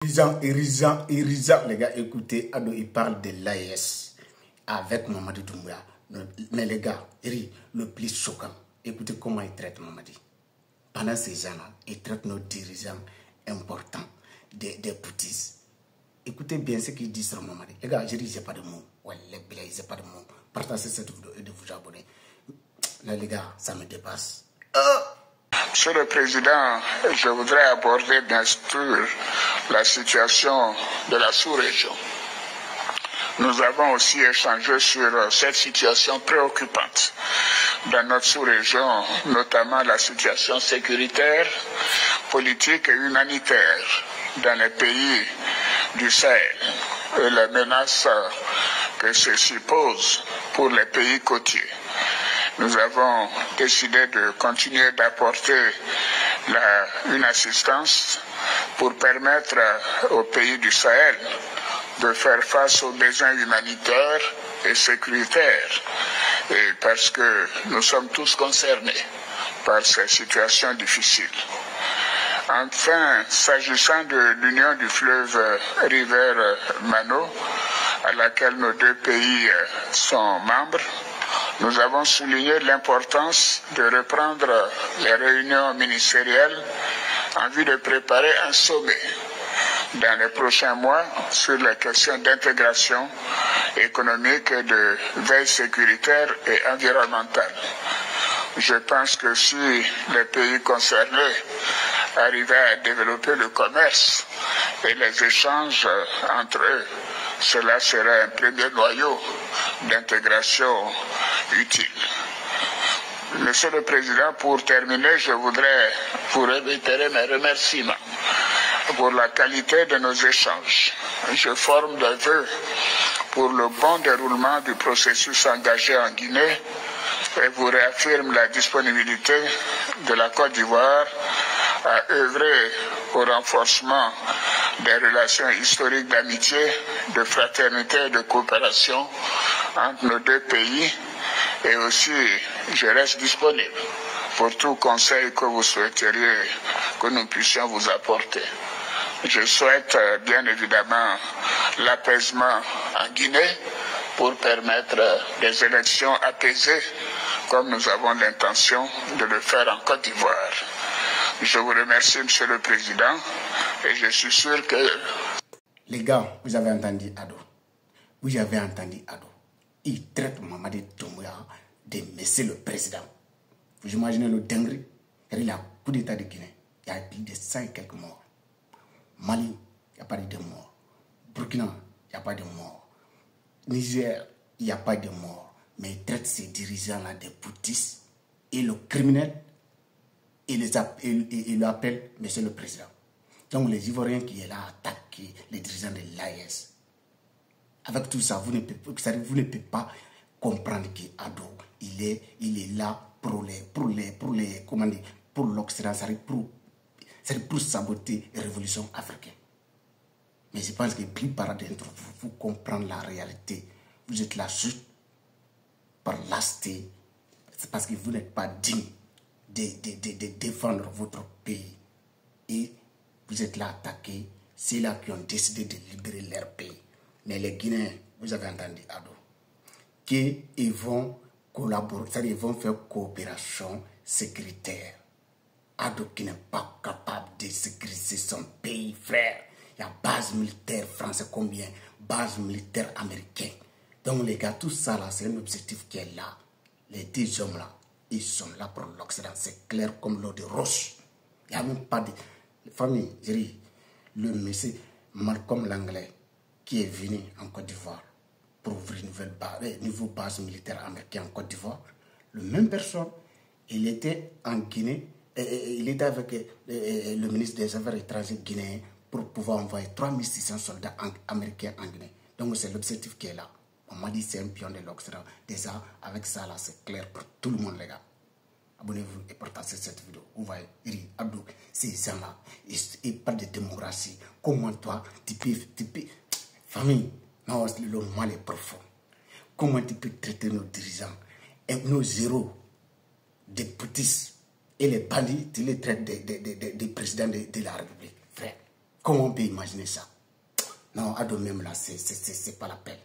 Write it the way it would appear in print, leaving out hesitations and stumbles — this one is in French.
Irrisant, les gars, écoutez, Ado, il parle de l'AES avec Mamadi Doumbouya. Mais les gars, le plus choquant, écoutez comment il traite Mamadi. Pendant ces années, il traite nos dirigeants importants, des poutistes. Écoutez bien ce qu'il dit sur Mamadi. Les gars, je dis, j'ai pas de mots. Ouais, les blagues, j'ai pas de mots. Partagez cette vidéo et de vous abonner. Là, les gars, ça me dépasse. Monsieur le Président, je voudrais aborder bien sûr la situation de la sous-région. Nous avons aussi échangé sur cette situation préoccupante dans notre sous-région, notamment la situation sécuritaire, politique et humanitaire dans les pays du Sahel et les menaces que ceci pose pour les pays côtiers. Nous avons décidé de continuer d'apporter une assistance pour permettre aux pays du Sahel de faire face aux besoins humanitaires et sécuritaires, et parce que nous sommes tous concernés par ces situations difficiles. Enfin, s'agissant de l'union du fleuve River-Mano, à laquelle nos deux pays sont membres, nous avons souligné l'importance de reprendre les réunions ministérielles en vue de préparer un sommet dans les prochains mois sur les questions d'intégration économique et de veille sécuritaire et environnementale. Je pense que si les pays concernés arrivaient à développer le commerce et les échanges entre eux, cela serait un premier noyau d'intégration utile. Monsieur le Président, pour terminer, je voudrais vous réitérer mes remerciements pour la qualité de nos échanges. Je forme des vœux pour le bon déroulement du processus engagé en Guinée et vous réaffirme la disponibilité de la Côte d'Ivoire à œuvrer au renforcement des relations historiques d'amitié, de fraternité et de coopération entre nos deux pays. Et aussi, je reste disponible pour tout conseil que vous souhaiteriez que nous puissions vous apporter. Je souhaite bien évidemment l'apaisement en Guinée pour permettre des élections apaisées comme nous avons l'intention de le faire en Côte d'Ivoire. Je vous remercie, Monsieur le Président, et je suis sûr que... Les gars, vous avez entendu Ado. Vous avez entendu Ado. Il traite Mamadi Doumbouya de Monsieur le Président. Vous imaginez le dinguerie? Il y a un coup d'État de Guinée. Il y a plus de 100 et quelques morts. Mali, il n'y a pas de morts. Burkina, il n'y a pas de morts. Niger, il n'y a pas de morts. Mais il traite ces dirigeants-là de poutistes. Et le criminel, il l'appelle Monsieur le Président. Donc les Ivoiriens qui est là attaquent les dirigeants de l'AES. Avec tout ça, vous ne pouvez pas comprendre qu'Ado, il est là pour l'Occident, c'est pour saboter la révolution africaine. Mais je pense que la plupart d'entre vous comprendre la réalité. Vous êtes là juste par lasté. C'est parce que vous n'êtes pas digne de défendre votre pays. Et vous êtes là attaqués. C'est là qui ont décidé de libérer leur pays. Mais les Guinéens, vous avez entendu Ado, qu'ils vont collaborer, c'est-à-dire ils vont faire coopération sécuritaire. Ado qui n'est pas capable de sécuriser son pays, frère. Il y a base militaire français combien? Base militaire américaine. Donc les gars, tout ça là, c'est un objectif qui est là. Les 10 hommes là, ils sont là pour l'Occident. C'est clair comme l'eau de roche. Il n'y a même pas de... Famille, je dis, le monsieur Malcolm Langlais, qui est venu en Côte d'Ivoire pour ouvrir une nouvelle base militaire américaine en Côte d'Ivoire. Le même personne, il était en Guinée, il était avec le ministre des Affaires étrangères guinéen pour pouvoir envoyer 3600 soldats américains en Guinée. Donc c'est l'objectif qui est là. On m'a dit c'est un pion de l'Occident. Déjà, avec ça là, c'est clair pour tout le monde, les gars. Abonnez-vous et partagez cette vidéo. Vous voyez, Abdou, ces gens-là, ils parlent de démocratie. Comment toi, tu peux... Famille, non, le mal est profond. Comment tu peux traiter nos dirigeants et nos héros, des petits et les bandits, tu les traites des présidents de la République, frère. Comment on peut imaginer ça? Non, à de même là, c'est pas la peine.